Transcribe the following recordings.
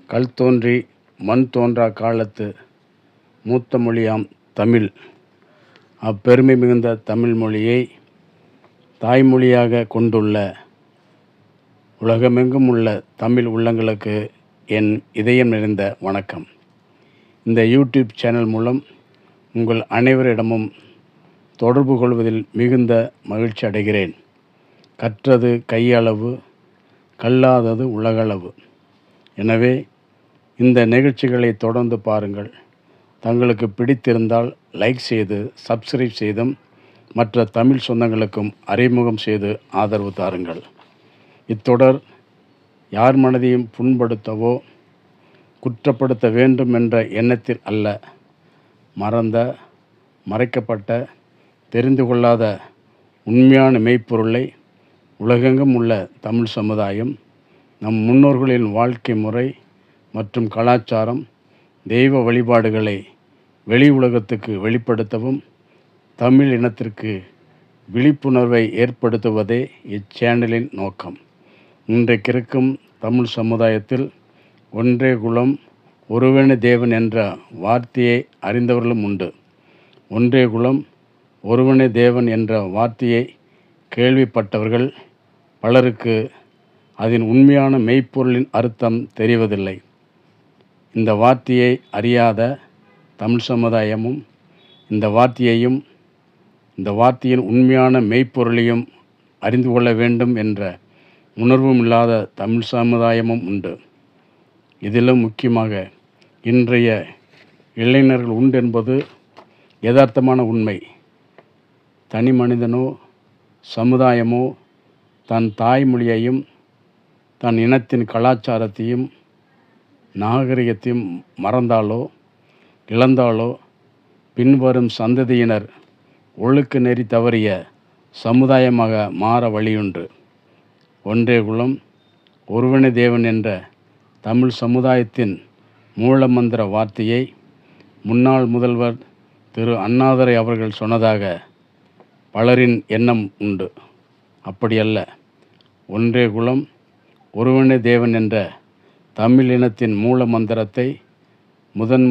கல் தோன்றி மண் தோன்றா காலத்து மூத்த மொழியாம் தமிழ். அப்பெருமை மிகுந்த தமிழ் மொழியை தாய்மொழியாக கொண்டுள்ள உலகமெங்கும் உள்ள தமிழ் உள்ளங்களுக்கு என் இதயம் நிறைந்த வணக்கம். இந்த யூடியூப் சேனல் மூலம் உங்கள் அனைவரிடமும் தொடர்பு கொள்வதில் மிகுந்த மகிழ்ச்சி அடைகிறேன். கற்றது கையளவு, கல்லாதது உலகளவு. எனவே இந்த நிகழ்ச்சிகளை தொடர்ந்து பாருங்கள். தங்களுக்கு பிடித்திருந்தால் லைக் செய்து சப்ஸ்கிரைப் செய்தும் மற்ற தமிழ் சொந்தங்களுக்கும் அறிமுகம் செய்து ஆதரவு தாருங்கள். இத்தொடர் யார் மனதையும் புண்படுத்தவோ குற்றப்படுத்த வேண்டும் என்ற எண்ணத்தில் அல்ல. மறந்த, மறைக்கப்பட்ட, தெரிந்து கொள்ளாத உண்மையான மெய்ப்பொருளை உலகெங்கும் உள்ள தமிழ் சமுதாயம், நம் முன்னோர்களின் வாழ்க்கை முறை மற்றும் கலாச்சாரம், தெய்வ வழிபாடுகளை வெளி உலகத்துக்கு வெளிப்படுத்தவும் தமிழ் இனத்திற்கு விழிப்புணர்வை ஏற்படுத்துவதே இச்சேனலின் நோக்கம். இன்றைக்கிருக்கும் தமிழ் சமுதாயத்தில் ஒன்றே குலம், ஒருவனே தேவன் என்ற வார்த்தையை அறிந்தவர்களும் உண்டு. ஒன்றே குலம், ஒருவனே தேவன் என்ற வார்த்தையை கேள்விப்பட்டவர்கள் பலருக்கு அதன் உண்மையான மெய்ப்பொருளின் அர்த்தம் தெரிவதில்லை. இந்த வார்த்தையை அறியாத தமிழ் சமுதாயமும் இந்த வார்த்தையின் உண்மையான மெய்ப்பொருளையும் அறிந்து கொள்ள வேண்டும் என்ற உணர்வும் இல்லாத தமிழ் சமுதாயமும் உண்டு. இதிலும் முக்கியமாக இன்றைய இளைஞர்கள் உண்டு என்பது யதார்த்தமான உண்மை. தனி மனிதனோ சமுதாயமோ தன் தாய்மொழியையும் தன் இனத்தின் கலாச்சாரத்தையும் நாகரிகத்தையும் மறந்தாலோ இழந்தாலோ பின்வரும் சந்ததியினர் ஒழுக்க நெறி தவறிய சமுதாயமாக மாற வழியுண்டு. ஒன்றே குலம், ஒருவனே தேவன் என்ற தமிழ் சமுதாயத்தின் மூலமந்திர வார்த்தையை முன்னாள் முதல்வர் திரு அண்ணாதுரை அவர்கள் சொன்னதாக பலரின் எண்ணம் உண்டு. அப்படியல்ல. ஒன்றே குலம், ஒருவனே தேவன் என்ற தமிழ் இனத்தின் மூல மந்திரத்தை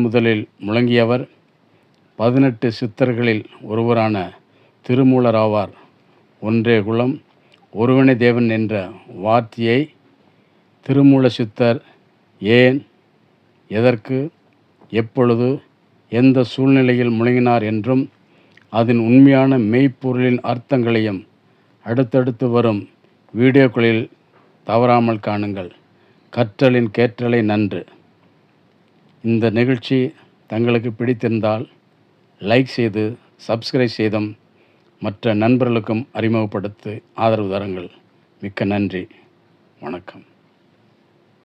முதலில் முழங்கியவர் 18 சித்தர்களில் ஒருவரான திருமூலர் ஆவார். ஒன்றே குலம், ஒருவனே தேவன் என்ற வார்த்தையை திருமூல சித்தர் ஏன், எதற்கு, எப்பொழுது, எந்த சூழ்நிலையில் முழங்கினார் என்றும் அதன் உண்மையான மெய்ப்பொருளின் அர்த்தங்களையும் அடுத்தடுத்து வரும் வீடியோக்களில் தவறாமல் காணுங்கள். கற்றலின் கேற்றலை நன்று. இந்த நிகழ்ச்சி தங்களுக்கு பிடித்திருந்தால் லைக் செய்து சப்ஸ்கிரைப் செய்தும் மற்ற நண்பர்களுக்கும் அறிமுகப்படுத்தி ஆதரவு தாருங்கள். மிக்க நன்றி. வணக்கம்.